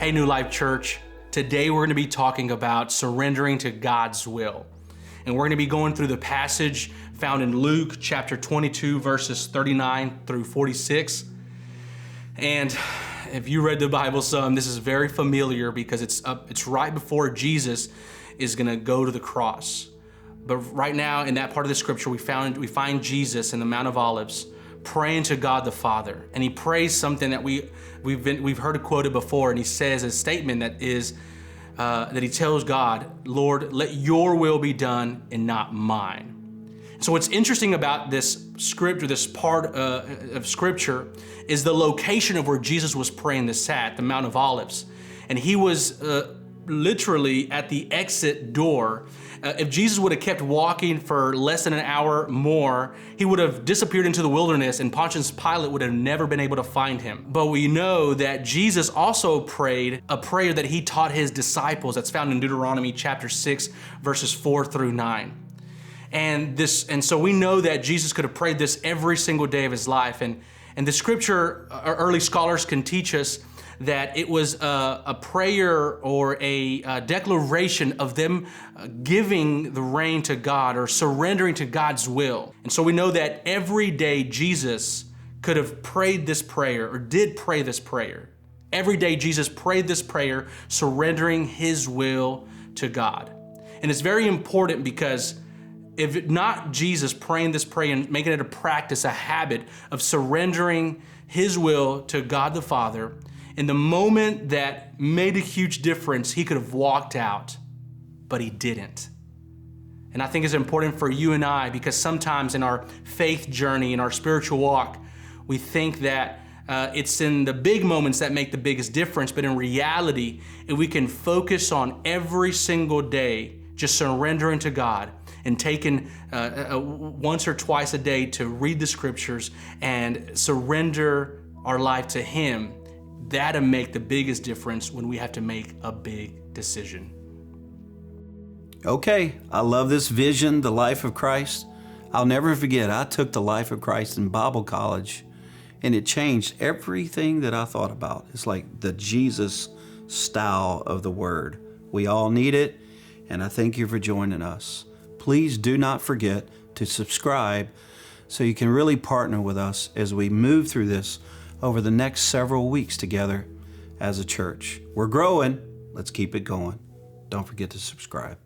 Hey, New Life Church. Today we're going to be talking about surrendering to God's will. And we're going to be going through the passage found in Luke chapter 22, verses 39 through 46. And if you read the Bible some, this is very familiar because it's right before Jesus is going to go to the cross. But right now in that part of the scripture, we find Jesus in the Mount of Olives praying to God the Father. And he prays something that we've heard quoted before, and he says a statement that is that he tells God, Lord, let your will be done and not mine. So what's interesting about this script, or this part of scripture, is the location of where Jesus was praying this at, the Mount of Olives. And he was literally at the exit door. If Jesus would have kept walking for less than an hour more, he would have disappeared into the wilderness, and Pontius Pilate would have never been able to find him. But we know that Jesus also prayed a prayer that he taught his disciples that's found in Deuteronomy chapter 6, verses 4 through 9. And so we know that Jesus could have prayed this every single day of his life. And the scripture, early scholars can teach us that it was a prayer or a declaration of them giving the reign to God or surrendering to God's will. And so we know that every day Jesus could have prayed this prayer or did pray this prayer. Every day Jesus prayed this prayer, surrendering his will to God. And it's very important because if not Jesus praying this prayer and making it a practice, a habit of surrendering his will to God the Father, in the moment that made a huge difference, he could have walked out, but he didn't. And I think it's important for you and I, because sometimes in our faith journey, in our spiritual walk, we think that it's in the big moments that make the biggest difference. But in reality, if we can focus on every single day, just surrendering to God and taking once or twice a day to read the scriptures and surrender our life to him, that'll make the biggest difference when we have to make a big decision. Okay, I love this vision, the life of Christ. I'll never forget, I took the life of Christ in Bible college, and it changed everything that I thought about. It's like the Jesus style of the word. We all need it, and I thank you for joining us. Please do not forget to subscribe so you can really partner with us as we move through this over the next several weeks together as a church. We're growing. Let's keep it going. Don't forget to subscribe.